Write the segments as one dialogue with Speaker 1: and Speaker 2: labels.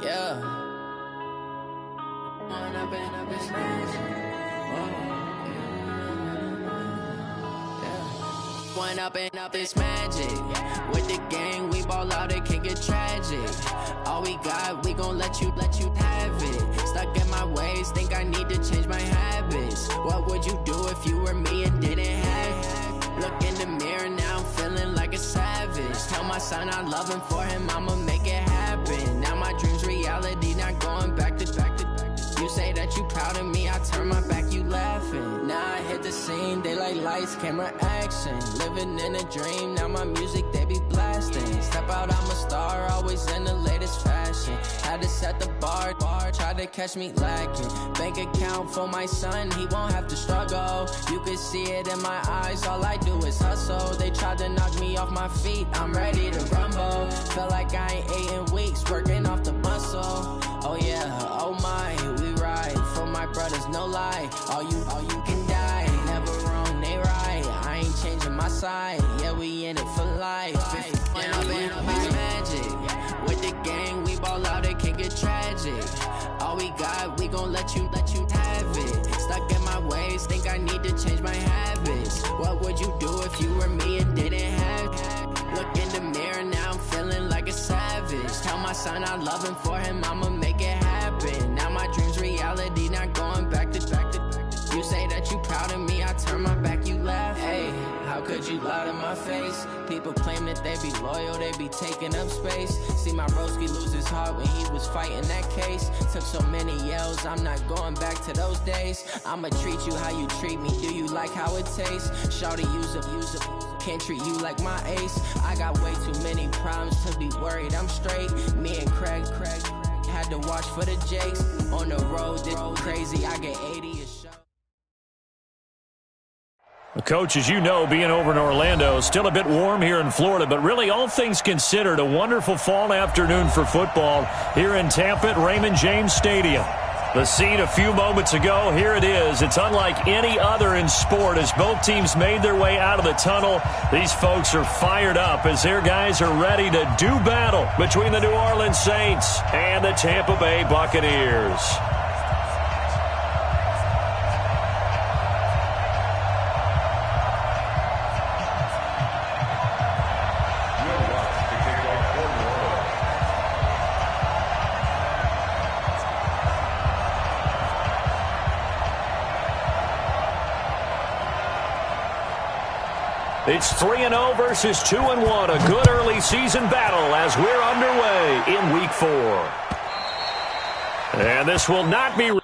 Speaker 1: Yeah. One up and up, it's magic. With the gang, we ball out, it can get tragic. All we got, we gon' let you have it. Stuck in my ways, think I need to change my habits. What would you do if you were me and didn't have it? Look in the mirror, now I'm feeling like a savage. Tell my son I love him, for him I'ma make it happen. Now my dream's reality, not going back to. You say that you proud of me, I turn my back, you laughing. Now I hit the scene, they like lights, camera, action. Living in a dream, now my music, they be blasting. Step out, I'm a star, always in the latest fashion. Had to set the bar, try to catch me lacking. Bank account for my son, he won't have to struggle. You can see it in my eyes, all I do is hustle. They tried to knock me off my feet, I'm ready to rumble. Feel like I ain't ate in weeks, working off the muscle. Oh yeah, oh my, we ride for my brothers, no lie. All you can die, never wrong, they right. I ain't changing my side, yeah, we in it for life. And I've been magic. With the gang, we ball out, it can get tragic. All we got, we gon' let you have it. Stuck in my ways, think I need to change my habits. What would you do if you were me and didn't have it? Look in the mirror, now I'm feeling like a savage. Tell my son I love him, for him I'ma make it happen. Now my dream's reality, not going back to. You say that you proud of me, I turn my back, you laugh. Hey, how could you lie to my face? People claim that they be loyal, they be taking up space. See my broski lose his heart when he was fighting that case. Took so many yells, I'm not going back to those days. I'ma treat you how you treat me, do you like how it tastes? Shawty, use up, can't treat you like my ace. I got way too many problems to be worried, I'm straight. Me and Craig had to watch for the Jakes. On the road, it's crazy, I get 80 a show.
Speaker 2: Coach, as you know, being over in Orlando, still a bit warm here in Florida, but really all things considered, a wonderful fall afternoon for football here in Tampa at Raymond James Stadium. The scene a few moments ago, here it is. It's unlike any other in sport as both teams made their way out of the tunnel. These folks are fired up as their guys are ready to do battle between the New Orleans Saints and the Tampa Bay Buccaneers. It's 3-0 versus 2-1. A good early season battle as we're underway in Week 4. And this will not be...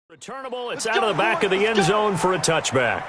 Speaker 2: Returnable, it's out of the back of the end zone for a touchback.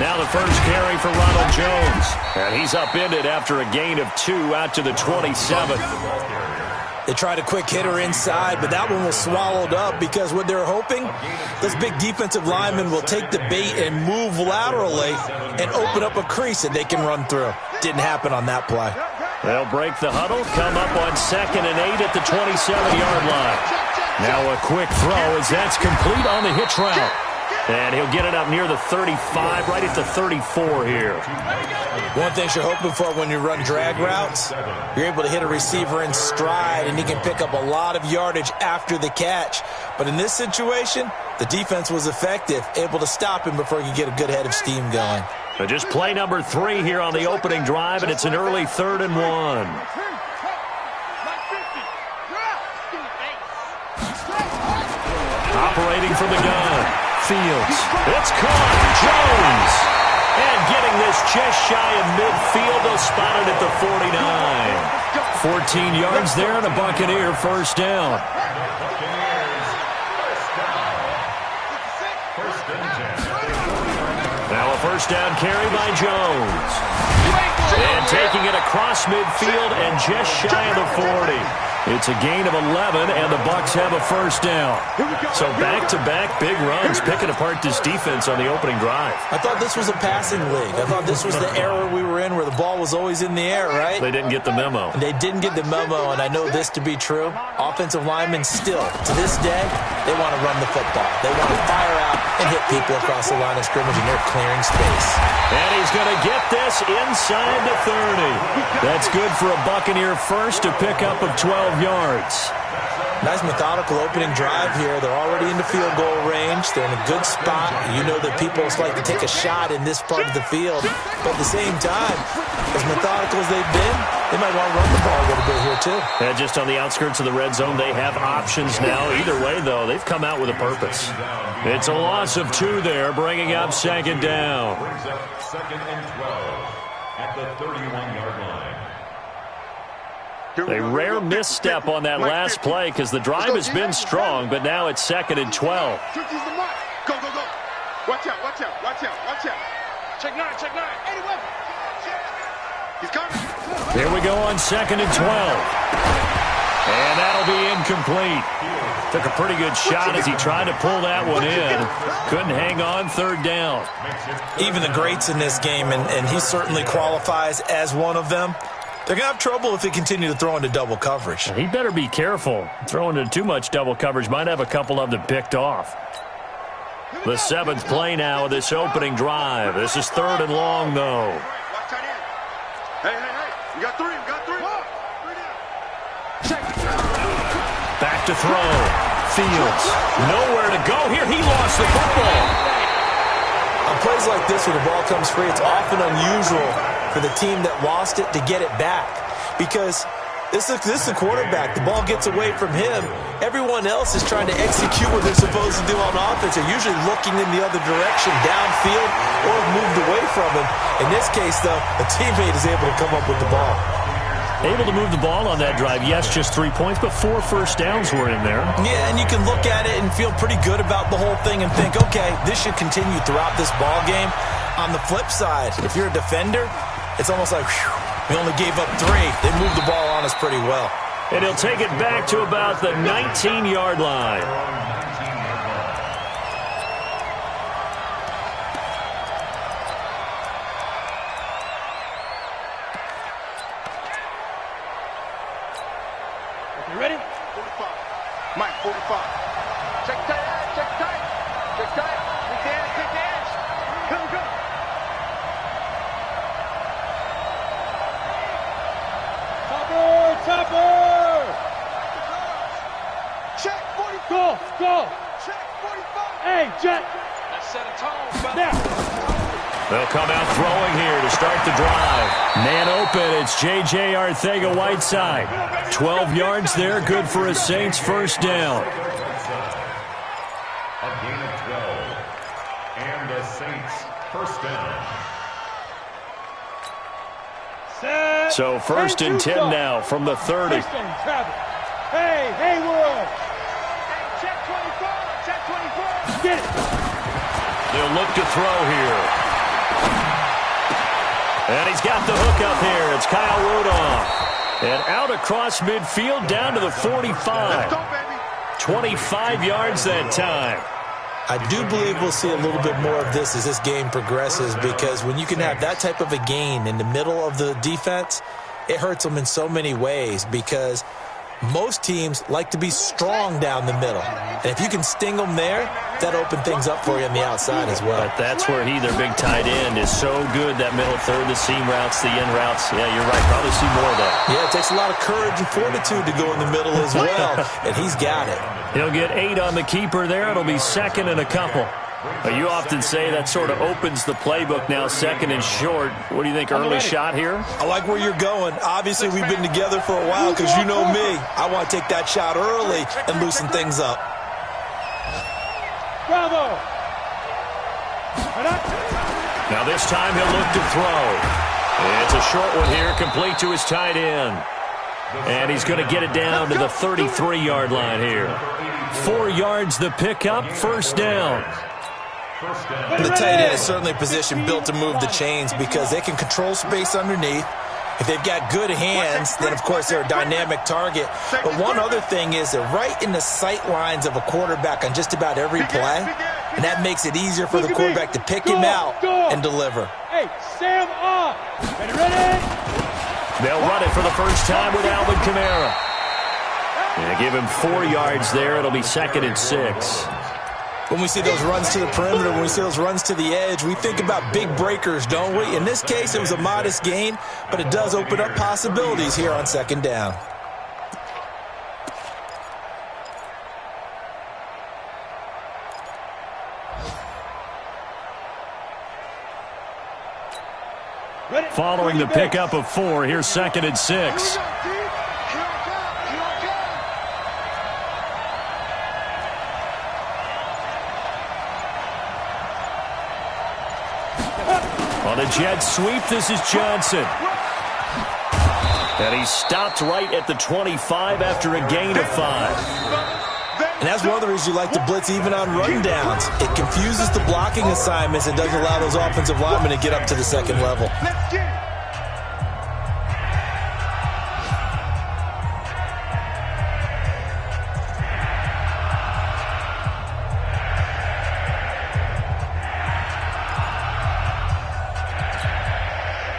Speaker 2: Now the first carry for Ronald Jones. And he's upended after a gain of 2 out to the 27.
Speaker 3: They tried a quick hitter inside, but that one was swallowed up because what they're hoping, this big defensive lineman will take the bait and move laterally and open up a crease that they can run through. Didn't happen on that play.
Speaker 2: They'll break the huddle, come up on 2nd and 8 at the 27-yard line. Now a quick throw as that's complete on the hitch route. And he'll get it up near the 35, right at the 34 here.
Speaker 3: One thing you're hoping for when you run drag routes, you're able to hit a receiver in stride, and he can pick up a lot of yardage after the catch. But in this situation, the defense was effective, able to stop him before he could get a good head of steam going.
Speaker 2: So just play number 3 here on the opening drive, and it's an early 3rd and 1. Operating from the gun. Fields. It's caught. Jones. And getting this just shy of midfield. They'll spot it at the 49. 14 yards there and a Buccaneer first down. Now a first down carry by Jones. And taking it across midfield and just shy of the 40. It's a gain of 11, and the Bucs have a first down. So back-to-back big runs, picking apart this defense on the opening drive.
Speaker 3: I thought this was a passing league. I thought this was the era we were in where the ball was always in the air, right?
Speaker 2: They didn't get the memo.
Speaker 3: They didn't get the memo, and I know this to be true. Offensive linemen still, to this day, they want to run the football. They want to fire out and hit people across the line of scrimmage, and they're clearing space.
Speaker 2: And he's going to get this inside the 30. That's good for a Buccaneer first, a pickup of 12 yards.
Speaker 3: Nice methodical opening drive here. They're already in the field goal range. They're in a good spot. You know that people like to take a shot in this part of the field. But at the same time, as methodical as they've been, they might want to run the ball a little bit here too.
Speaker 2: Yeah, just on the outskirts of the red zone, they have options now. Either way, though, they've come out with a purpose. It's a loss of 2 there, bringing up second down.
Speaker 4: Brings up 2nd and 12 at the 31-yard line.
Speaker 2: A rare misstep on that last play because the drive has been strong, but now it's 2nd and 12.
Speaker 5: Go, go, go. Watch out, watch out, watch out, watch out. Check 9, check 9. 81. He's coming.
Speaker 2: Here we go on 2nd and 12. And that'll be incomplete. Took a pretty good shot as he tried to pull that one in. Couldn't hang on, 3rd down.
Speaker 3: Even the greats in this game, and he certainly qualifies as one of them, they're going to have trouble if they continue to throw into double coverage.
Speaker 2: He better be careful. Throwing into too much double coverage might have a couple of them picked off. The 7th play now of this opening drive. This is 3rd and long, though.
Speaker 5: Hey, you got 3, you got 3.
Speaker 2: Back to throw. Fields. Nowhere to go here. He lost the football.
Speaker 3: On plays like this where the ball comes free, it's often unusual for the team that lost it to get it back. Because this is the quarterback. The ball gets away from him. Everyone else is trying to execute what they're supposed to do on offense. They're usually looking in the other direction, downfield, or moved away from him. In this case, though, a teammate is able to come up with the ball.
Speaker 2: Able to move the ball on that drive. Yes, just 3 points, but 4 first downs were in there.
Speaker 3: Yeah, and you can look at it and feel pretty good about the whole thing and think, okay, this should continue throughout this ball game. On the flip side, if you're a defender, it's almost like, whew, we only gave up 3. They moved the ball on us pretty well.
Speaker 2: And he'll take it back to about the 19-yard line.
Speaker 5: You ready? 45. Mike, 45. Check tight, check tight. Check tight. Kick the edge, kick the edge. Go. Topper! Check 45. Go. Check 45. Hey, Jack. Let's set a tone. Now.
Speaker 2: They'll come out throwing here to start the drive. Man open, it's J.J. Arcega-Whiteside. 12 yards there, good for a Saints first down.
Speaker 4: A gain of 12. And the Saints first down.
Speaker 2: So first and 10 now from the 30.
Speaker 5: Hey, Haywood. Check 24. Check 24. Get it.
Speaker 2: They'll look to throw here. And he's got the hook up here. It's Kyle Rudolph. And out across midfield down to the 45. 25 yards that time.
Speaker 3: I do believe we'll see a little bit more of this as this game progresses, because when you can have that type of a gain in the middle of the defense, it hurts them in so many ways, because Most teams like to be strong down the middle. And if you can sting them there, that opens things up for you on the outside as well.
Speaker 2: But that's where their big tight end, is so good, that middle third, the seam routes, the in routes. Yeah, you're right. Probably see more of that.
Speaker 3: Yeah, it takes a lot of courage and fortitude to go in the middle as well, and he's got it.
Speaker 2: He'll get 8 on the keeper there. It'll be second and a couple. You often say that sort of opens the playbook now, second and short. What do you think, early shot here?
Speaker 3: I like where you're going. Obviously, we've been together for a while because you know me. I want to take that shot early and loosen things up.
Speaker 5: Bravo!
Speaker 2: Now this time he'll look to throw. It's a short one here, complete to his tight end. And he's going to get it down to the 33-yard line here. 4 yards the pickup, first down.
Speaker 3: The tight end is certainly a position built to move the chains because they can control space underneath. If they've got good hands, then, of course, they're a dynamic target. But one other thing is they're right in the sight lines of a quarterback on just about every play, and that makes it easier for the quarterback to pick him out and deliver.
Speaker 5: Hey, Sam off. Ready?
Speaker 2: They'll run it for the first time with Alvin Kamara. And give him 4 yards there. It'll be second and 6.
Speaker 3: When we see those runs to the perimeter, when we see those runs to the edge, we think about big breakers, don't we? In this case, it was a modest gain, but it does open up possibilities here on second down.
Speaker 2: Following the pickup of 4, here's second and 6. On a jet sweep, this is Johnson. And he stopped right at the 25 after a gain of 5.
Speaker 3: And that's one of the reasons you like to blitz even on rundowns. It confuses the blocking assignments and doesn't allow those offensive linemen to get up to the second level.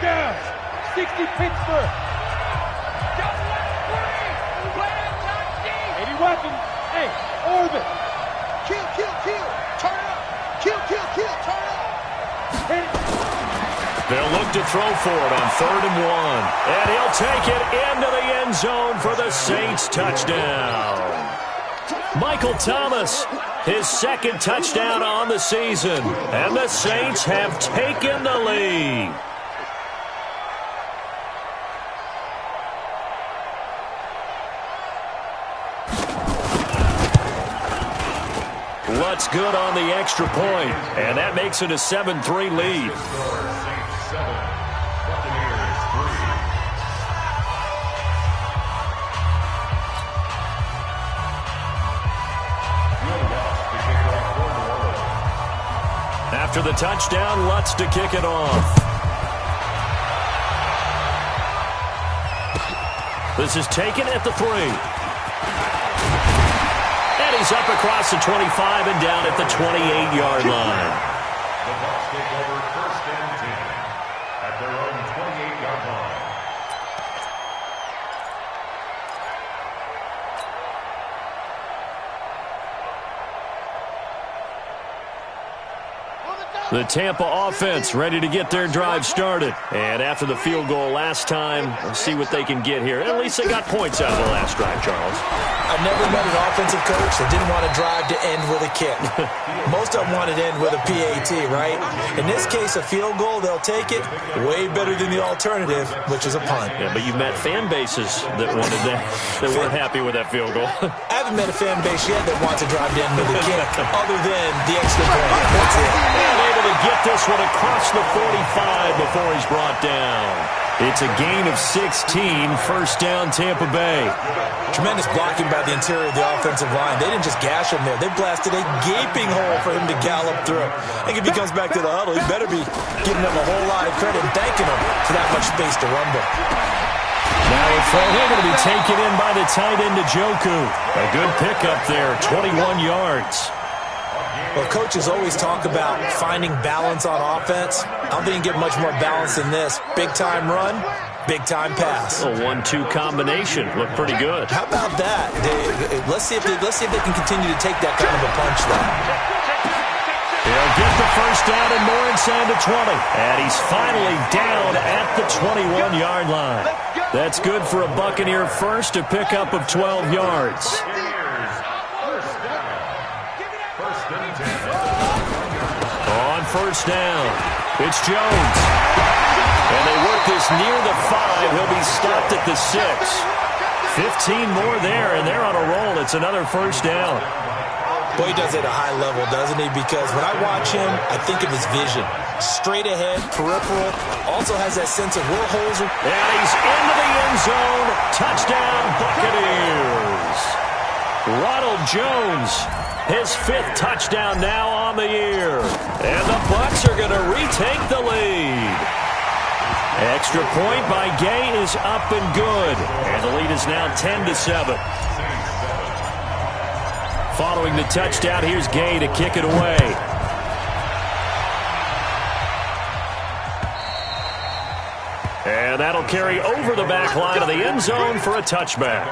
Speaker 5: Down. 60 Pittsburgh. 80 weapons. Hey, orbit. Kill. Turn it up. Kill. Turn it up. Hit it.
Speaker 2: They'll look to throw for it on 3rd and 1. And he'll take it into the end zone for the Saints touchdown. Michael Thomas, his second touchdown on the season. And the Saints have taken the lead. Lutz good on the extra point, and that makes it a 7-3 lead. After the touchdown, Lutz to kick it off. This is taken at the 3. He's up across the 25 and down at the 28-yard line.
Speaker 4: The Bucs take over 1st and 10 at their own 28-yard line.
Speaker 2: The Tampa offense ready to get their drive started. And after the field goal last time, let's see what they can get here. At least they got points out of the last drive, Charles.
Speaker 3: I've never met an offensive coach that didn't want to drive to end with a kick. Most of them wanted to end with a PAT, right? In this case, a field goal, they'll take it. Way better than the alternative, which is a punt.
Speaker 2: Yeah, but you've met fan bases that wanted that weren't happy with that field goal.
Speaker 3: I haven't met a fan base yet that wants to drive to end with a kick, other than the extra point. That's it.
Speaker 2: And able to get this one across the 45 before he's brought down. It's a gain of 16, first down Tampa Bay.
Speaker 3: Tremendous blocking by the interior of the offensive line. They didn't just gash him there. They blasted a gaping hole for him to gallop through. I think if he comes back to the huddle, he better be giving them a whole lot of credit and thanking them for that much space to rumble.
Speaker 2: Now they're going to be taken in by the tight end Njoku. A good pickup there, 21 yards.
Speaker 3: Well, coaches always talk about finding balance on offense. I don't think you can get much more balance than this. Big-time run, Big-time pass.
Speaker 2: A 1-2 combination. Looked pretty good.
Speaker 3: How about that? Let's see if they can continue to take that kind of a punch, though.
Speaker 2: He'll get the first down and more inside the 20. And he's finally down at the 21-yard line. That's good for a Buccaneer first, a pickup of 12 yards. On first down, it's Jones. And they work this near the 5. He'll be stopped at the 6. 15 more there, and they're on a roll. It's another first down.
Speaker 3: Boy, he does it at a high level, doesn't he? Because when I watch him, I think of his vision. Straight ahead, peripheral, also has that sense of Will Holzer.
Speaker 2: And he's into the end zone. Touchdown, Buccaneers. Ronald Jones, his 5th touchdown now on the year. And the Bucs are going to retake the lead. Extra point by Gay is up and good. And the lead is now 10-7. Following the touchdown, here's Gay to kick it away. And that'll carry over the back line of the end zone for a touchback.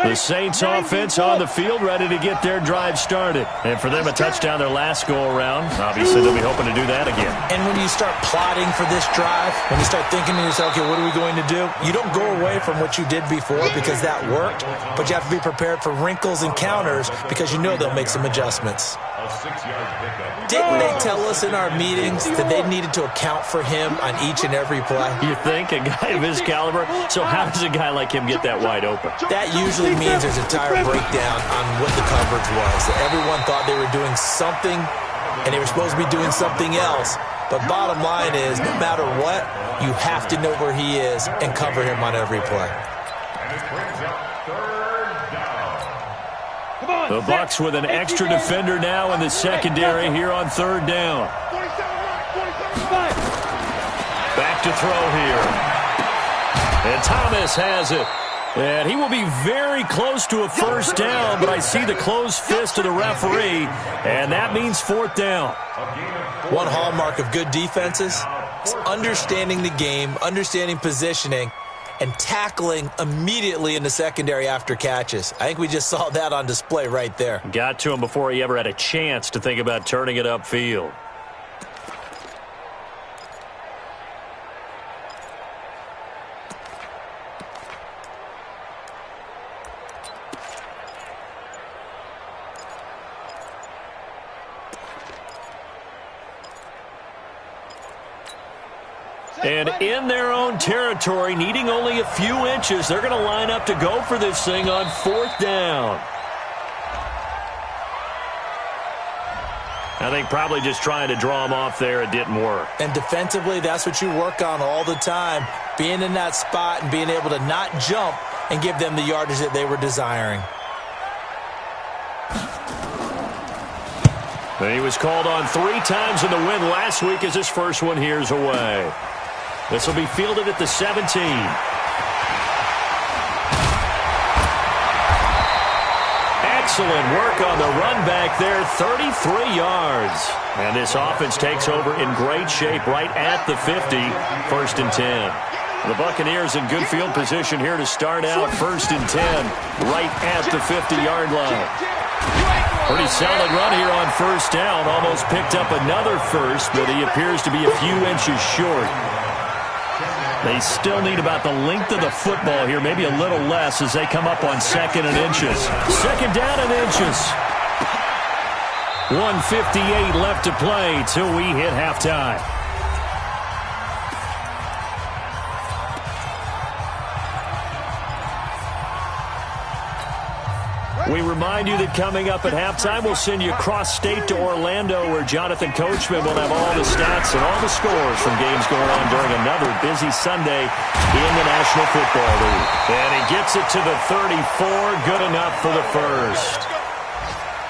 Speaker 2: The Saints offense on the field, ready to get their drive started. And for them, a touchdown their last go-around. Obviously, they'll be hoping to do that again.
Speaker 3: And when you start plotting for this drive, when you start thinking to yourself, okay, what are we going to do? You don't go away from what you did before because that worked, but you have to be prepared for wrinkles and counters because you know they'll make some adjustments. Didn't they tell us in our meetings that they needed to account for him on each and every play?
Speaker 2: You think? A guy of his caliber? So how does a guy like him get that wide open?
Speaker 3: That usually means there's a tire breakdown on what the coverage was. That everyone thought they were doing something, and they were supposed to be doing something else. But bottom line is, no matter what, you have to know where he is and cover him on every play.
Speaker 2: The Bucs with an extra defender now in the secondary here on 3rd down. Back to throw here. And Thomas has it. And he will be very close to a first down, but I see the closed fist of the referee, and that means 4th down.
Speaker 3: One hallmark of good defenses is understanding the game, understanding positioning, and tackling immediately in the secondary after catches. I think we just saw that on display right there.
Speaker 2: Got to him before he ever had a chance to think about turning it upfield. And in their own territory, needing only a few inches, they're going to line up to go for this thing on 4th down. I think probably just trying to draw him off there, it didn't work.
Speaker 3: And defensively, that's what you work on all the time. Being in that spot and being able to not jump and give them the yardage that they were desiring.
Speaker 2: And he was called on 3 times in the win last week as his first one here's away. This will be fielded at the 17. Excellent work on the run back there, 33 yards. And this offense takes over in great shape right at the 50, 1st and 10. The Buccaneers in good field position here to start out 1st and 10, right at the 50-yard line. Pretty solid run here on 1st down. Almost picked up another first, but he appears to be a few inches short. They still need about the length of the football here, maybe a little less as they come up on 2nd and inches. 2nd down and inches. 1:58 left to play till we hit halftime. We remind you that coming up at halftime, we'll send you cross-state to Orlando, where Jonathan Coachman will have all the stats and all the scores from games going on during another busy Sunday in the National Football League. And he gets it to the 34, good enough for the first.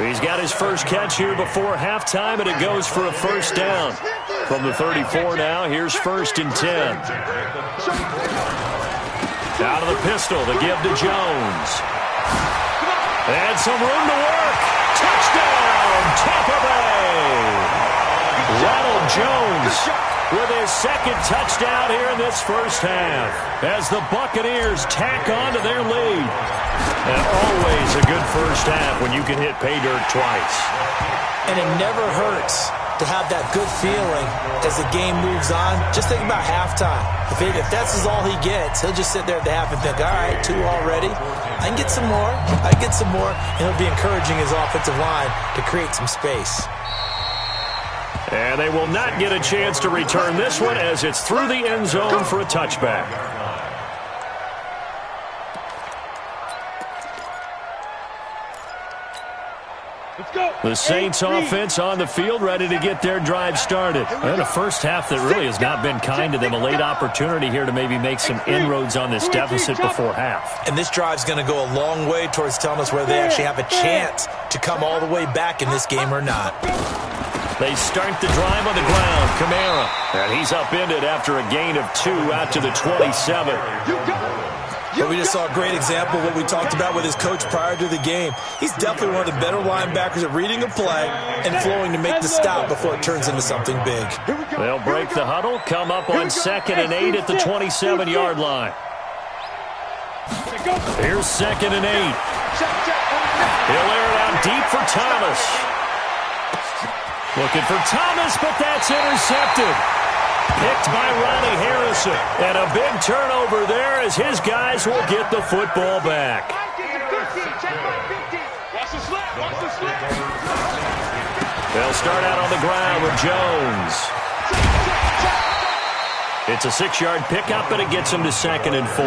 Speaker 2: He's got his first catch here before halftime, and it goes for a first down. From the 34 now, here's 1st and 10. Out of the pistol, the give to Jones. And some room to work. Touchdown, Tampa Bay. Ronald Jones with his second touchdown here in this first half as the Buccaneers tack on to their lead. And always a good first half when you can hit pay dirt twice.
Speaker 3: And it never hurts to have that good feeling as the game moves on. Just think about halftime. If that's all he gets, he'll just sit there at the half and think, all right, 2 already. I can get some more. I can get some more. And he'll be encouraging his offensive line to create some space.
Speaker 2: And they will not get a chance to return this one as it's through the end zone for a touchback. The Saints offense on the field, ready to get their drive started. And a first half that really has not been kind to them. A late opportunity here to maybe make some inroads on this deficit before half.
Speaker 3: And this drive's going to go a long way towards telling us whether they actually have a chance to come all the way back in this game or not.
Speaker 2: They start the drive on the ground. Kamara. And he's upended after a gain of 2 out to the 27.
Speaker 3: But we just saw a great example of what we talked about with his coach prior to the game. He's definitely one of the better linebackers at reading a play and flowing to make the stop before it turns into something big.
Speaker 2: They'll break the huddle, come up on 2nd and 8 at the 27-yard line. Here's 2nd and 8. He'll air it out deep for Thomas. Looking for Thomas, but that's intercepted. Picked by Ronnie Harrison. And a big turnover there as his guys will get the football back. They'll start out on the ground with Jones. It's a 6-yard pickup, but it gets him to 2nd and 4.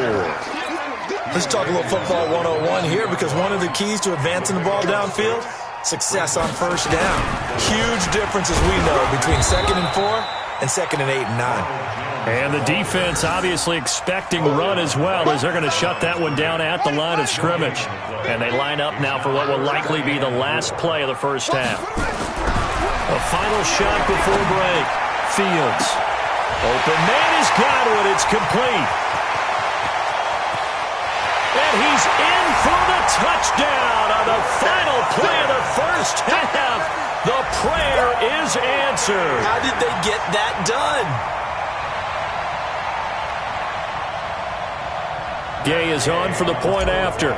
Speaker 3: Let's talk a little football 101 here, because one of the keys to advancing the ball downfield, success on first down. Huge difference, as we know, between 2nd and 4 and 2nd and 8 and 9.
Speaker 2: And the defense obviously expecting run as well, as they're going to shut that one down at the line of scrimmage. And they line up now for what will likely be the last play of the first half. A final shot before break. Fields. Open man has got it. It's complete. And he's in for the touchdown on the final play of the first half. The prayer is answered.
Speaker 3: How did they get that done?
Speaker 2: Gay is on for the point after.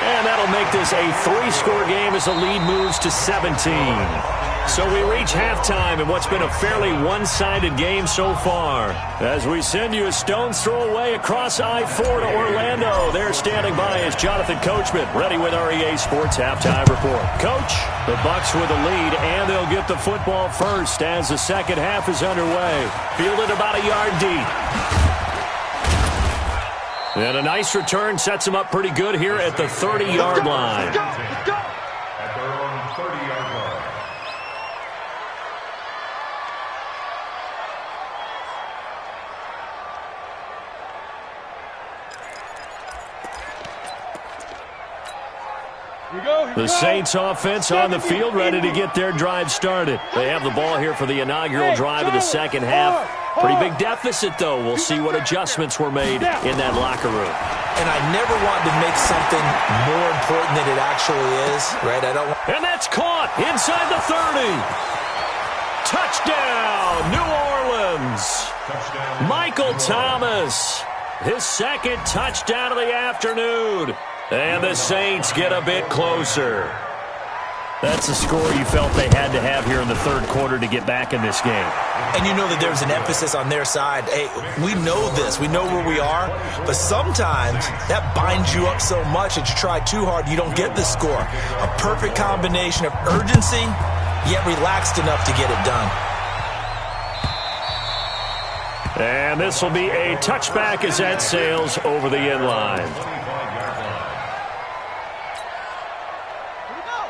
Speaker 2: And that'll make this a 3-score game as the lead moves to 17. So we reach halftime in what's been a fairly one-sided game so far. As we send you a stone's throw away across I-4 to Orlando. There standing by is Jonathan Coachman, ready with our EA Sports Halftime Report. Coach, the Bucs with the lead, and they'll get the football first as the second half is underway. Fielded about a yard deep. And a nice return sets him up pretty good here at the 30-yard line.
Speaker 4: At their own 30-yard line.
Speaker 2: The Saints offense on the field, ready to get their drive started. They have the ball here for the inaugural drive of the second half. Pretty big deficit, though. We'll see what adjustments were made in that locker room.
Speaker 3: And I never want to make something more important than it actually is, right?
Speaker 2: And that's caught inside the 30. Touchdown, New Orleans. Michael Thomas, his second touchdown of the afternoon. And the Saints get a bit closer. That's a score you felt they had to have here in the third quarter to get back in this game.
Speaker 3: And you know that there's an emphasis on their side. Hey, we know this. We know where we are. But sometimes that binds you up so much that you try too hard, you don't get the score. A perfect combination of urgency, yet relaxed enough to get it done.
Speaker 2: And this will be a touchback as that sails over the end line.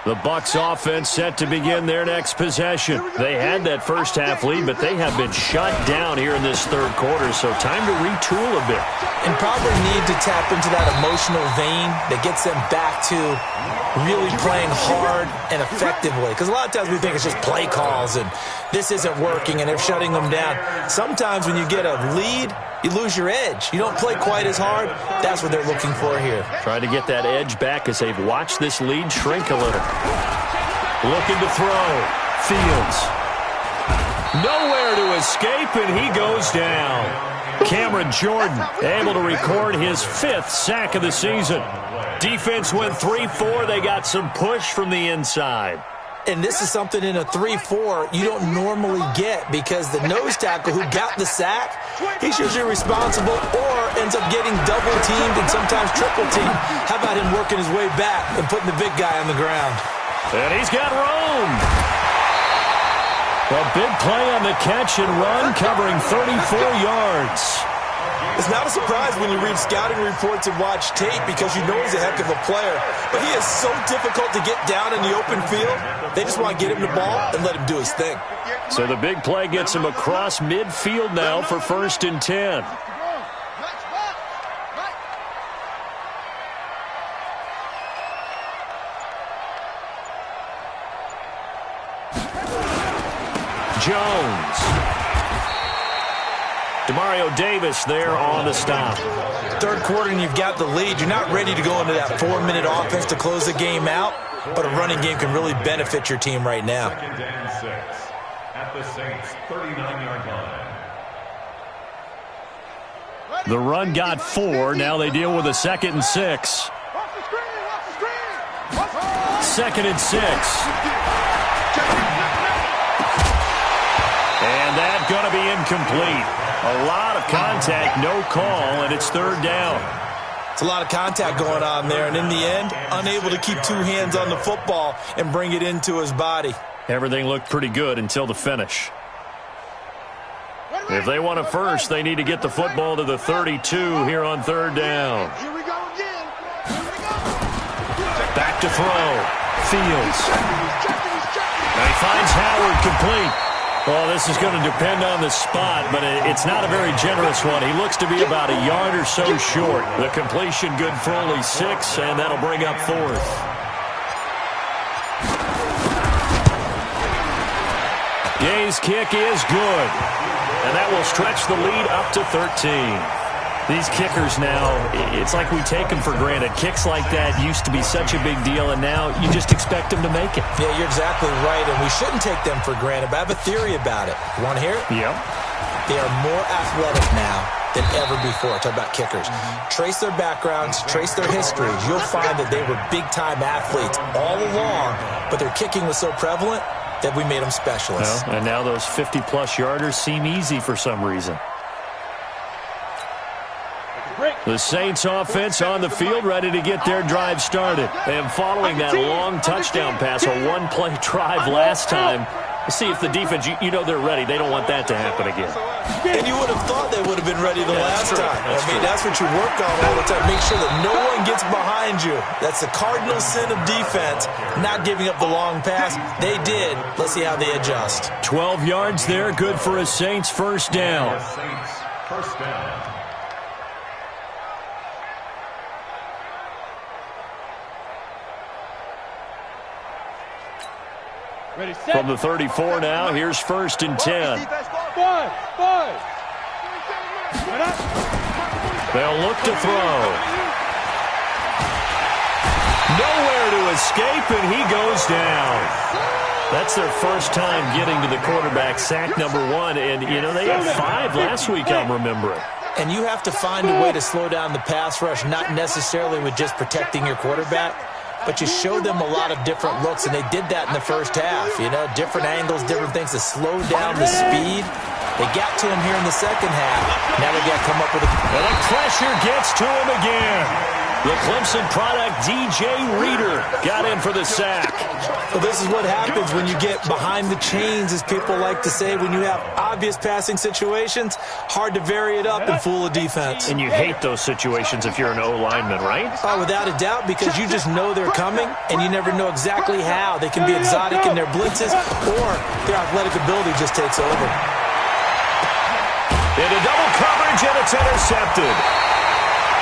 Speaker 2: The Bucs offense set to begin their next possession. They had that first half lead, but they have been shut down here in this third quarter, so time to retool a bit.
Speaker 3: And probably need to tap into that emotional vein that gets them back to really playing hard and effectively. Because a lot of times we think it's just play calls and this isn't working and they're shutting them down. Sometimes when you get a lead, you lose your edge. You don't play quite as hard. That's what they're looking for here.
Speaker 2: Trying to get that edge back as they've watched this lead shrink a little. Looking to throw. Fields. Nowhere to escape, and he goes down. Cameron Jordan able to record his 5th sack of the season. Defense went 3-4. They got some push from the inside.
Speaker 3: And this is something in a 3-4 you don't normally get because the nose tackle who got the sack, he's usually responsible or ends up getting double-teamed and sometimes triple-teamed. How about him working his way back and putting the big guy on the ground?
Speaker 2: And he's got room. A big play on the catch and run, covering 34 yards.
Speaker 3: It's not a surprise when you read scouting reports and watch tape because you know he's a heck of a player. But he is so difficult to get down in the open field. They just want to get him the ball and let him do his thing.
Speaker 2: So the big play gets him across midfield now for 1st and 10. Jones. Demario Davis there on the stop.
Speaker 3: 3rd quarter and you've got the lead. You're not ready to go into that 4-minute offense to close the game out, but a running game can really benefit your team right now.
Speaker 4: 2nd and 6 at the Saints' 39-yard line.
Speaker 2: The run got 4. Now they deal with a 2nd and 6. 2nd and 6. And that's going to be incomplete. A lot of contact, no call, and it's 3rd down.
Speaker 3: It's a lot of contact going on there, and in the end, unable to keep 2 hands on the football and bring it into his body.
Speaker 2: Everything looked pretty good until the finish. If they want a first, they need to get the football to the 32 here on 3rd down.
Speaker 5: Here we go again.
Speaker 2: Back to throw. Fields. And he finds Howard complete. Well, this is going to depend on the spot, but it's not a very generous one. He looks to be about a yard or so short. The completion good for only 6, and that'll bring up 4th. Gay's kick is good, and that will stretch the lead up to 13. These kickers now, it's like we take them for granted. Kicks like that used to be such a big deal, and now you just expect them to make it.
Speaker 3: Yeah, you're exactly right, and we shouldn't take them for granted, but I have a theory about it. You want to hear it?
Speaker 2: Yep.
Speaker 3: They are more athletic now than ever before. Talk about kickers. Trace their backgrounds, trace their histories. You'll find that they were big-time athletes all along, but their kicking was so prevalent that we made them specialists.
Speaker 2: Well, and now those 50-plus yarders seem easy for some reason. The Saints offense on the field, ready to get their drive started. And following that long touchdown pass, a one-play drive last time, see if the defense, you know they're ready. They don't want that to happen again.
Speaker 3: And you would have thought they would have been ready the last time. That's what you work on all the time. Make sure that no one gets behind you. That's the cardinal sin of defense, not giving up the long pass. They did. Let's see how they adjust.
Speaker 2: 12 yards there, good for a Saints first down.
Speaker 4: Saints first down.
Speaker 2: From the 34 now, here's 1st and 10. They'll look to throw. Nowhere to escape, and he goes down. That's their first time getting to the quarterback, sack number 1. And, you know, they had 5 last week, I'm remembering.
Speaker 3: And you have to find a way to slow down the pass rush, not necessarily with just protecting your quarterback, but you show them a lot of different looks, and they did that in the first half. You know, different angles, different things to slow down the speed. They got to him here in the second half. Now they got to come up with a...
Speaker 2: And the pressure gets to him again. The Clemson product, DJ Reader, got in for the sack.
Speaker 3: Well, this is what happens when you get behind the chains, as people like to say. When you have obvious passing situations, hard to vary it up and fool a defense.
Speaker 2: And you hate those situations if you're an O-lineman, right?
Speaker 3: Oh, without a doubt, because you just know they're coming, and you never know exactly how. They can be exotic in their blitzes, or their athletic ability just takes over.
Speaker 2: Into double coverage, and it's intercepted.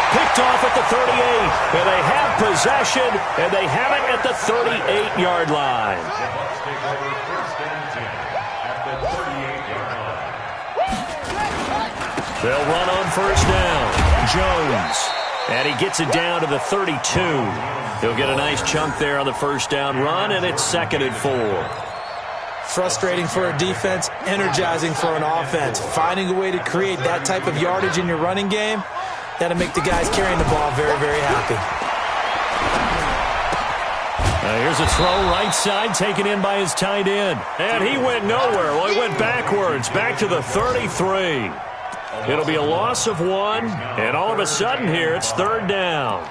Speaker 2: Picked off at the 38, and they have possession, and they have it at the 38-yard line.
Speaker 4: The Bucs take over 1st and 10 at the 38-yard line.
Speaker 2: They'll run on 1st down. Jones And he gets it down to the 32. He'll get a nice chunk there on the first down run, and it's 2nd and 4.
Speaker 3: Frustrating for a defense, energizing for an offense. Finding a way to create that type of yardage in your running game, that'll make the guys carrying the ball very, very happy.
Speaker 2: Here's a throw right side, taken in by his tight end. And he went nowhere. Well, he went backwards, back to the 33. It'll be a loss of 1, and all of a sudden here, it's 3rd down.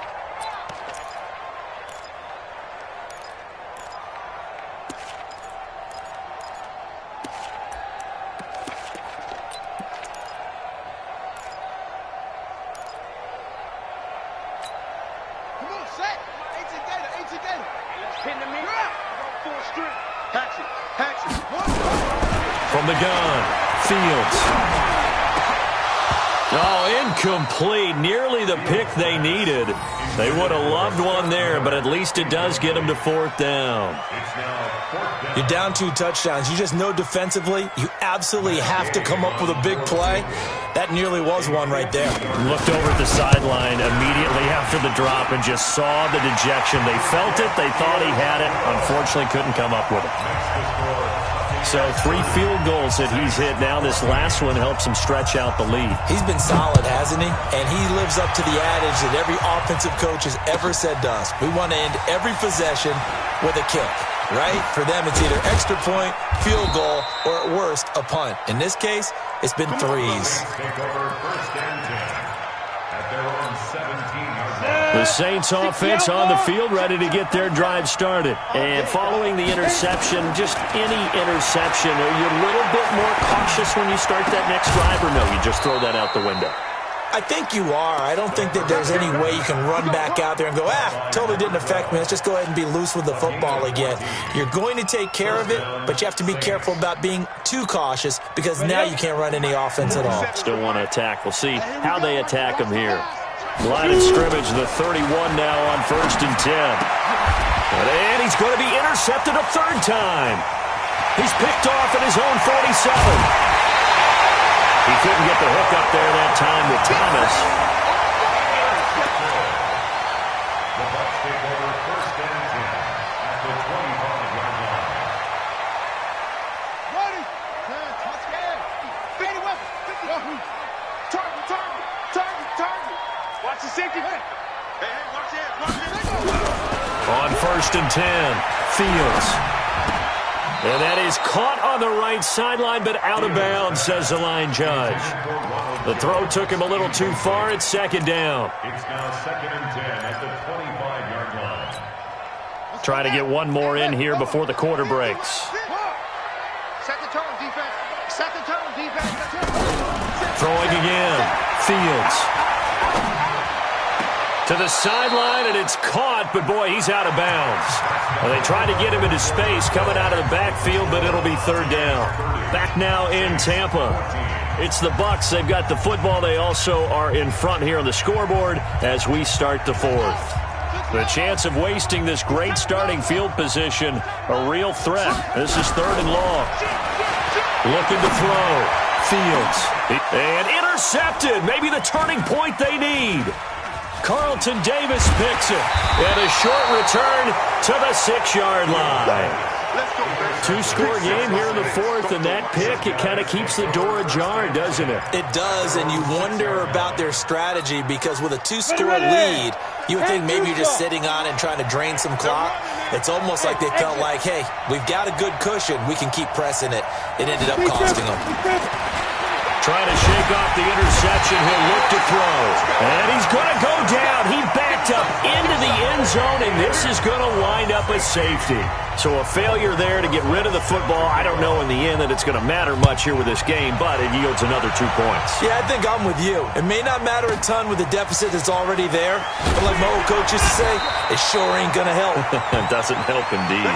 Speaker 2: From the gun, Fields. Oh, incomplete. Nearly the pick they needed. They would have loved one there, but at least it does get them to 4th down.
Speaker 3: You're down 2 touchdowns. You just know defensively you absolutely have to come up with a big play. That nearly was one right there.
Speaker 2: Looked over at the sideline immediately after the drop and just saw the dejection. They felt it. They thought he had it. Unfortunately, couldn't come up with it. So 3 field goals that he's hit now. This last one helps him stretch out the lead.
Speaker 3: He's been solid, hasn't he? And he lives up to the adage that every offensive coach has ever said to us. We want to end every possession with a kick, right? For them, it's either extra point, field goal, or at worst, a punt. In this case, it's been 3s.
Speaker 2: The Saints offense on the field, ready to get their drive started. And following the interception, just any interception, are you a little bit more cautious when you start that next drive, or no, you just throw that out the window?
Speaker 3: I think you are. I don't think that there's any way you can run back out there and go, totally didn't affect me. Let's just go ahead and be loose with the football again. You're going to take care of it, but you have to be careful about being too cautious because now you can't run any offense at all.
Speaker 2: Still want to attack. We'll see how they attack him here. Line of scrimmage, the 31 now on 1st and 10. And he's going to be intercepted a 3rd time. He's picked off at his own 47. He couldn't get the hook up there that time with Thomas.
Speaker 4: The Bucs take over 1st and 10 at the 25-yard line.
Speaker 5: Ready? Touchdown. 51. Target. Watch the safety. Hey, watch it.
Speaker 2: On 1st and 10, Fields. And that is caught on the right sideline, but out of bounds, says the line judge. The throw took him a little too far. It's 2nd down.
Speaker 4: It's now 2nd and 10 at the 25-yard line.
Speaker 2: Try to get one more in here before the quarter breaks.
Speaker 5: Set the tone, defense. Set the tone, defense.
Speaker 2: Throwing again, Fields. To the sideline, and it's caught, but boy, he's out of bounds. Well, they tried to get him into space coming out of the backfield, but it'll be 3rd down. Back now in Tampa. It's the Bucs. They've got the football. They also are in front here on the scoreboard as we start the 4th. The chance of wasting this great starting field position, a real threat. This is 3rd and long. Looking to throw. Fields. And intercepted. Maybe the turning point they need. Carlton Davis picks it. And a short return to the 6-yard line. 2-score game here in the 4th, and that pick, it kind of keeps the door ajar, doesn't it?
Speaker 3: It does, and you wonder about their strategy because with a 2-score lead, you would think maybe you're just sitting on it and trying to drain some clock. It's almost like they felt like, hey, we've got a good cushion. We can keep pressing it. It ended up costing them.
Speaker 2: Trying to shake off the interception. He'll look to throw. And he's going to go down. He backed up into the end zone, and this is going to wind up a safety. So a failure there to get rid of the football. I don't know in the end that it's going to matter much here with this game, but it yields another 2 points.
Speaker 3: Yeah, I think I'm with you. It may not matter a ton with the deficit that's already there, but like my old coach used to say, it sure ain't going to help.
Speaker 2: It doesn't help indeed.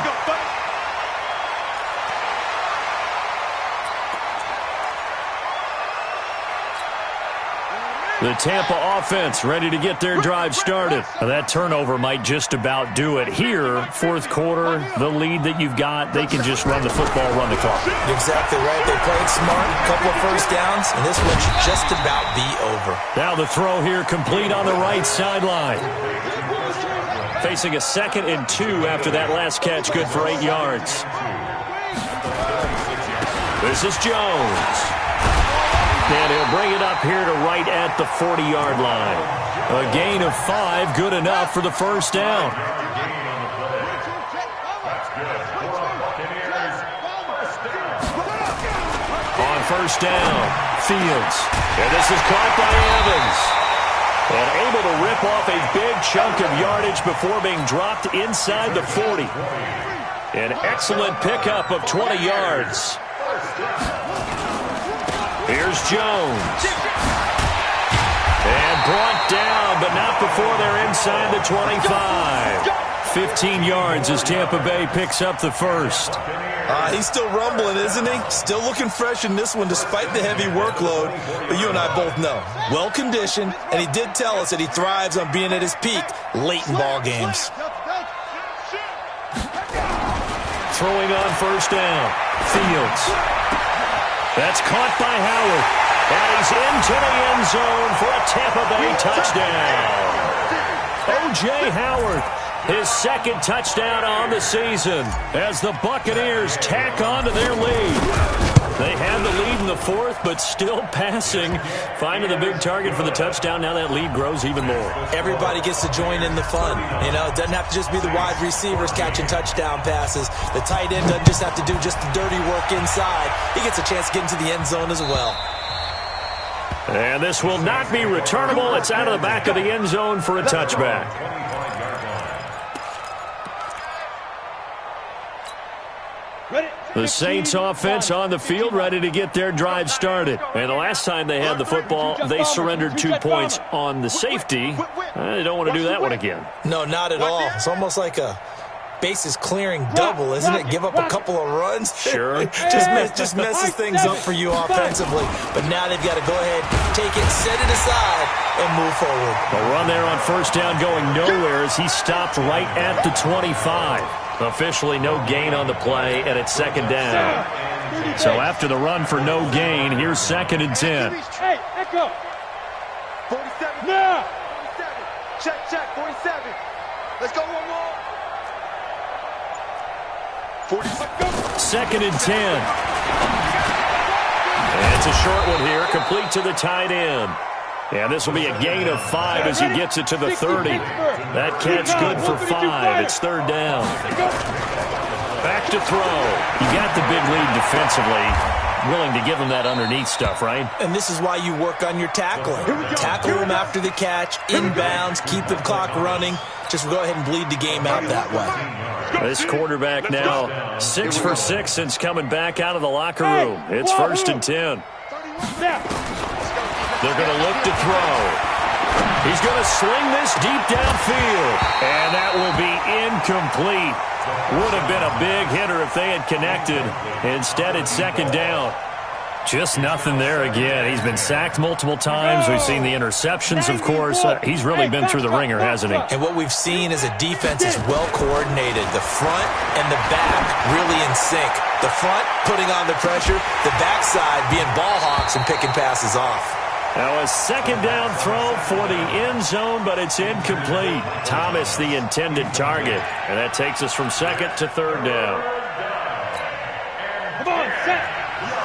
Speaker 2: The Tampa offense ready to get their drive started. That turnover might just about do it. Here, fourth quarter, the lead that you've got, they can just run the football, run the clock.
Speaker 3: You're exactly right. They played smart, a couple of first downs, and this one should just about be over.
Speaker 2: Now the throw here complete on the right sideline. Facing a 2nd and 2 after that last catch, good for 8 yards. This is Jones. And he'll bring it up here to right at the 40-yard line. A gain of 5, good enough for the first down. On first down, Fields. And this is caught by Evans. And able to rip off a big chunk of yardage before being dropped inside the 40. An excellent pickup of 20 yards. Here's Jones. And brought down, but not before they're inside the 25. 15 yards as Tampa Bay picks up the first.
Speaker 3: He's still rumbling, isn't he? Still looking fresh in this one despite the heavy workload. But you and I both know, well-conditioned, and he did tell us that he thrives on being at his peak late in ball games.
Speaker 2: Throwing on first down, Fields. That's caught by Howard. And he's into the end zone for a Tampa Bay touchdown. O.J. Howard, his 2nd touchdown on the season as the Buccaneers tack on to their lead. They had the lead in the 4th, but still passing. Finding the big target for the touchdown. Now that lead grows even more.
Speaker 3: Everybody gets to join in the fun. You know, it doesn't have to just be the wide receivers catching touchdown passes. The tight end doesn't just have to do just the dirty work inside. He gets a chance to get into the end zone as well.
Speaker 2: And this will not be returnable. It's out of the back of the end zone for a touchback. The Saints offense on the field ready to get their drive started. And the last time they had the football, they surrendered 2 points on the safety. They don't want to do that one again.
Speaker 3: No, not at all. It's almost like a bases clearing double, isn't it? Give up a couple of runs.
Speaker 2: Sure.
Speaker 3: just messes things up for you offensively. But now they've got to go ahead, take it, set it aside, and move forward.
Speaker 2: A run there on first down going nowhere as he stopped right at the 25. Officially no gain on the play, and it's 2nd down. So after the run for no gain, here's 2nd and 10.
Speaker 5: Hey, echo. 47. Now. 47. Check, 47. Let's go one more.
Speaker 2: 2nd and 10. And it's a short one here, complete to the tight end. And this will be a gain of 5 as he gets it to the 30. That catch good for 5. It's 3rd down. Back to throw. You got the big lead defensively. Willing to give him that underneath stuff, right?
Speaker 3: And this is why you work on your tackling. Tackle him after the catch, inbounds, keep the clock running. Just go ahead and bleed the game out that way.
Speaker 2: This quarterback now 6 for 6 since coming back out of the locker room. It's 1st and 10. They're going to look to throw. He's going to sling this deep downfield. And that will be incomplete. Would have been a big hitter if they had connected. Instead, it's 2nd down. Just nothing there again. He's been sacked multiple times. We've seen the interceptions, of course. He's really been through the ringer, hasn't he?
Speaker 3: And what we've seen is a defense is well coordinated. The front and the back really in sync. The front putting on the pressure. The backside being ball hawks and picking passes off.
Speaker 2: Now a 2nd down throw for the end zone, but it's incomplete. Thomas the intended target. And that takes us from 2nd to 3rd down.
Speaker 5: Come on, set.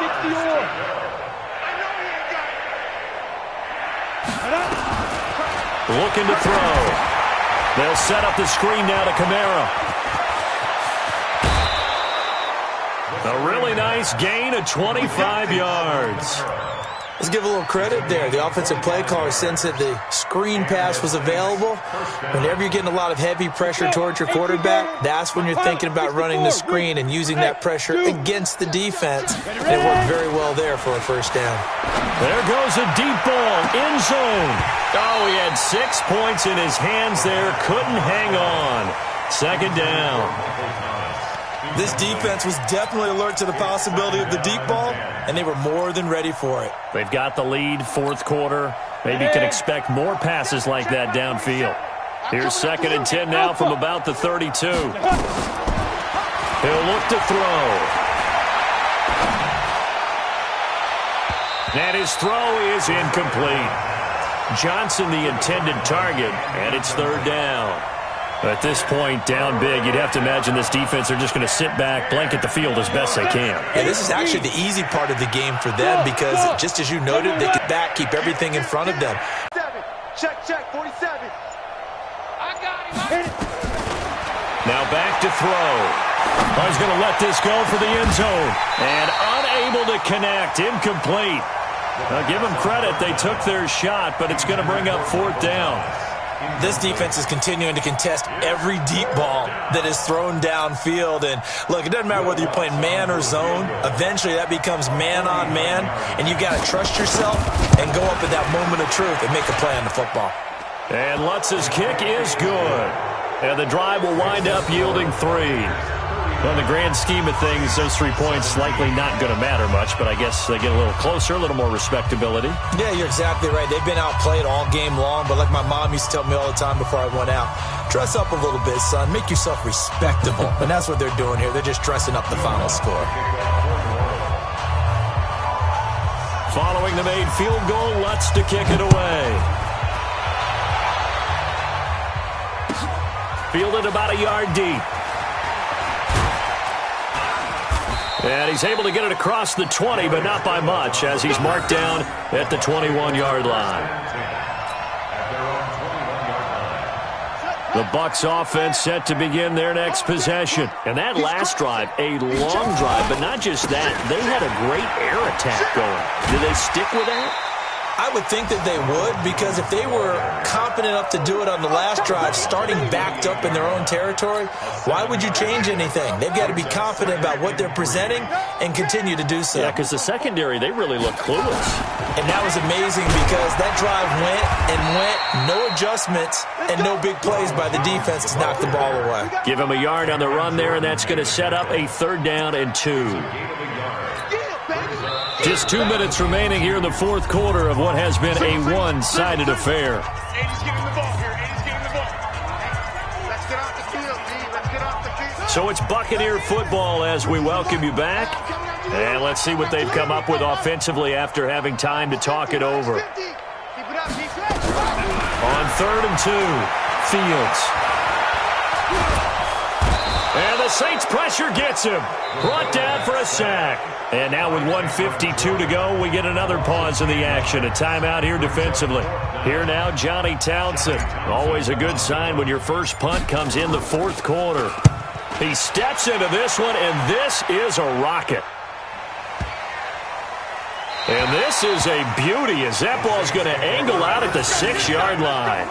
Speaker 5: 60-yard.
Speaker 2: Looking to throw. They'll set up the screen now to Kamara. A really nice gain of 25 yards.
Speaker 3: Let's give a little credit there. The offensive play caller sensed that the screen pass was available. Whenever you're getting a lot of heavy pressure towards your quarterback, that's when you're thinking about running the screen and using that pressure against the defense. And it worked very well there for a 1st down.
Speaker 2: There goes a deep ball, end zone. Oh, he had 6 points in his hands there. Couldn't hang on. 2nd down.
Speaker 3: This defense was definitely alert to the possibility of the deep ball, and they were more than ready for it.
Speaker 2: They've got the lead, 4th quarter. Maybe you can expect more passes like that downfield. Here's 2nd and 10 now from about the 32. He'll look to throw. And his throw is incomplete. Johnson the intended target, and it's 3rd down. At this point, down big, you'd have to imagine this defense are just going to sit back, blanket the field as best they can.
Speaker 3: Yeah, this is actually the easy part of the game for them because, just as you noted, they get back, keep everything in front of them.
Speaker 5: Check, 47. I got him.
Speaker 2: Now back to throw. He's going to let this go for the end zone. And unable to connect, incomplete. Now give them credit, they took their shot, but it's going to bring up 4th down.
Speaker 3: This defense is continuing to contest every deep ball that is thrown downfield. And, look, it doesn't matter whether you're playing man or zone. Eventually that becomes man-on-man, and you've got to trust yourself and go up at that moment of truth and make a play on the football.
Speaker 2: And Lutz's kick is good. And the drive will wind up yielding 3. Well, in the grand scheme of things, those 3 points likely not going to matter much, but I guess they get a little closer, a little more respectability.
Speaker 3: Yeah, you're exactly right. They've been outplayed all game long, but like my mom used to tell me all the time before I went out, dress up a little bit, son. Make yourself respectable. And that's what they're doing here. They're just dressing up the final score.
Speaker 2: Following the made field goal, Lutz to kick it away. Fielded about a yard deep. And he's able to get it across the 20, but not by much, as he's marked down at the 21-yard line. The Bucs offense set to begin their next possession. And that last drive, a long drive, but not just that. They had a great air attack going. Did they stick with that?
Speaker 3: I would think that they would, because if they were confident enough to do it on the last drive, starting backed up in their own territory, why would you change anything? They've got to be confident about what they're presenting and continue to do so.
Speaker 2: Yeah, because the secondary, they really look clueless.
Speaker 3: And that was amazing because that drive went, no adjustments, and no big plays by the defense to knock the ball away.
Speaker 2: Give him a yard on the run there, and that's going to set up a 3rd down and 2. Just 2 minutes remaining here in the 4th quarter of what has been a one-sided affair. So it's Buccaneer football as we welcome you back. And let's see what they've come up with offensively after having time to talk it over. On 3rd and 2, Fields. And the Saints pressure gets him. Brought down for a sack. And now with 1:52 to go, we get another pause in the action. A timeout here defensively. Here now, Johnny Townsend. Always a good sign when your first punt comes in the 4th quarter. He steps into this one, and this is a rocket. And this is a beauty as that ball's going to angle out at the 6-yard line.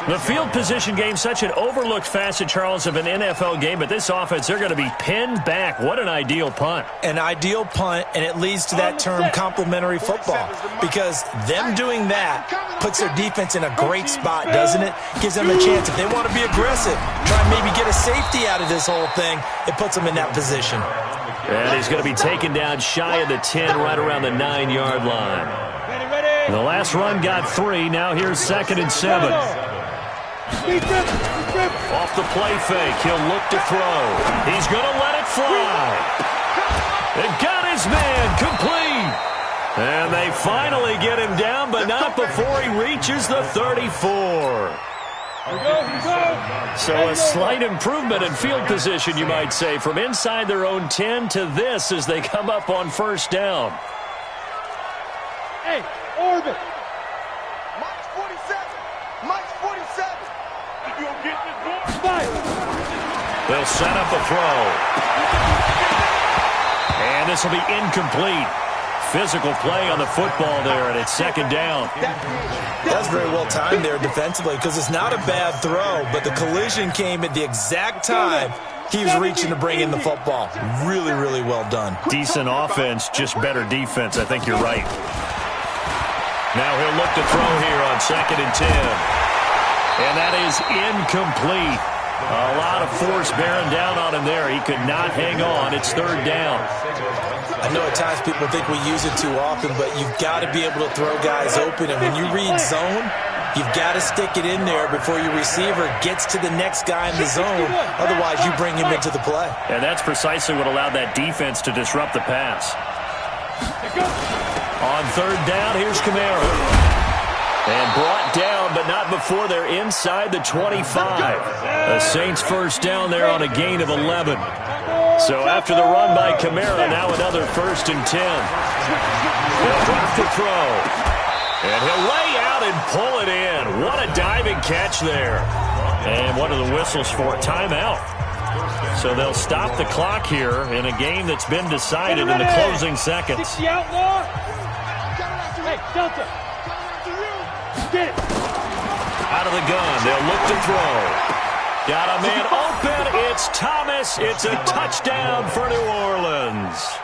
Speaker 2: The field position game, such an overlooked facet, Charles, of an NFL game, but this offense, they're going to be pinned back. What an ideal punt.
Speaker 3: An ideal punt, and it leads to that term complementary football, because them doing that puts their defense in a great spot, doesn't it? Gives them a chance. If they want to be aggressive, try and maybe get a safety out of this whole thing, it puts them in that position.
Speaker 2: And he's going to be taken down shy of the 10, right around the 9-yard line. The last run got 3. Now here's 2nd and 7. Off the play fake, he'll look to throw. He's going to let it fly. And got his man complete. And they finally get him down, but not before he reaches the 34. So a slight improvement in field position, you might say, from inside their own 10 to this as they come up on 1st down.
Speaker 5: Hey, orbit. Mike's 47. Mike's 47. You gonna get this ball?
Speaker 2: They'll set up a throw. And this will be incomplete. Physical play on the football there, and it's 2nd down.
Speaker 3: That's very well timed there defensively, because it's not a bad throw, but the collision came at the exact time he was reaching to bring in the football. Really, really well done.
Speaker 2: Decent offense, just better defense. I think you're right. Now he'll look to throw here on 2nd and 10. And that is incomplete. A lot of force bearing down on him there. He could not hang on. It's third down.
Speaker 3: I know at times people think we use it too often, but you've got to be able to throw guys open. And when you read zone, you've got to stick it in there before your receiver gets to the next guy in the zone. Otherwise, you bring him into the play.
Speaker 2: And that's precisely what allowed that defense to disrupt the pass. On third down, here's Kamara. And brought down, but not before they're inside the 25. The Saints first down there on a gain of 11. So after the run by Kamara, now another 1st and 10. He'll drop the throw. And he'll lay out and pull it in. What a diving catch there. And what are the whistles for? Timeout. So they'll stop the clock here in a game that's been decided in the closing seconds.
Speaker 6: Hey, Delta. Get it.
Speaker 2: Out of the gun. They'll look to throw. Got a man open. It's Thomas. It's a touchdown for New Orleans.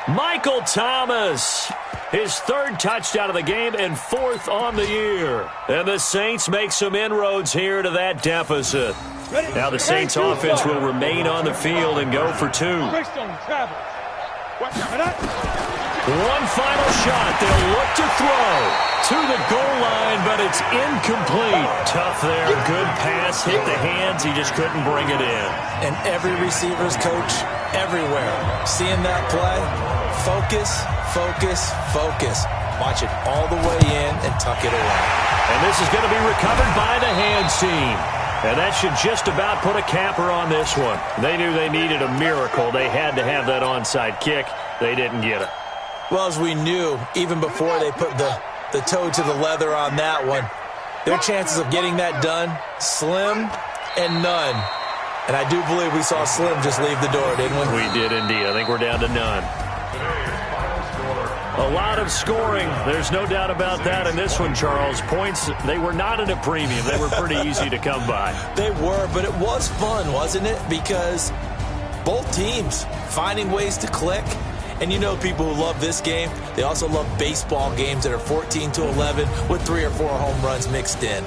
Speaker 2: Michael Thomas. His 3rd touchdown of the game and 4th on the year. And the Saints make some inroads here to that deficit. Now the Saints offense will remain on the field and go for 2. One final shot. They'll look to throw to the goal line, but it's incomplete. Tough there. Good pass. Hit the hands. He just couldn't bring it in.
Speaker 3: And every receiver's coach everywhere seeing that play, focus, focus, focus. Watch it all the way in and tuck it away.
Speaker 2: And this is going to be recovered by the hands team. And that should just about put a capper on this one. They knew they needed a miracle. They had to have that onside kick. They didn't get it.
Speaker 3: Well, as we knew, even before they put the toe to the leather on that one, their chances of getting that done, slim and none. And I do believe we saw Slim just leave the door, didn't we?
Speaker 2: We did indeed. I think we're down to none. A lot of scoring. There's no doubt about that in this one, Charles. Points, they were not at a premium. They were pretty easy to come by.
Speaker 3: They were, but it was fun, wasn't it? Because both teams finding ways to click. And you know people who love this game, they also love baseball games that are 14-11 with 3 or 4 home runs mixed in.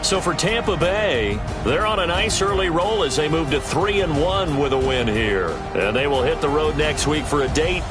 Speaker 2: So for Tampa Bay, they're on a nice early roll as they move to 3-1 with a win here. And they will hit the road next week for a date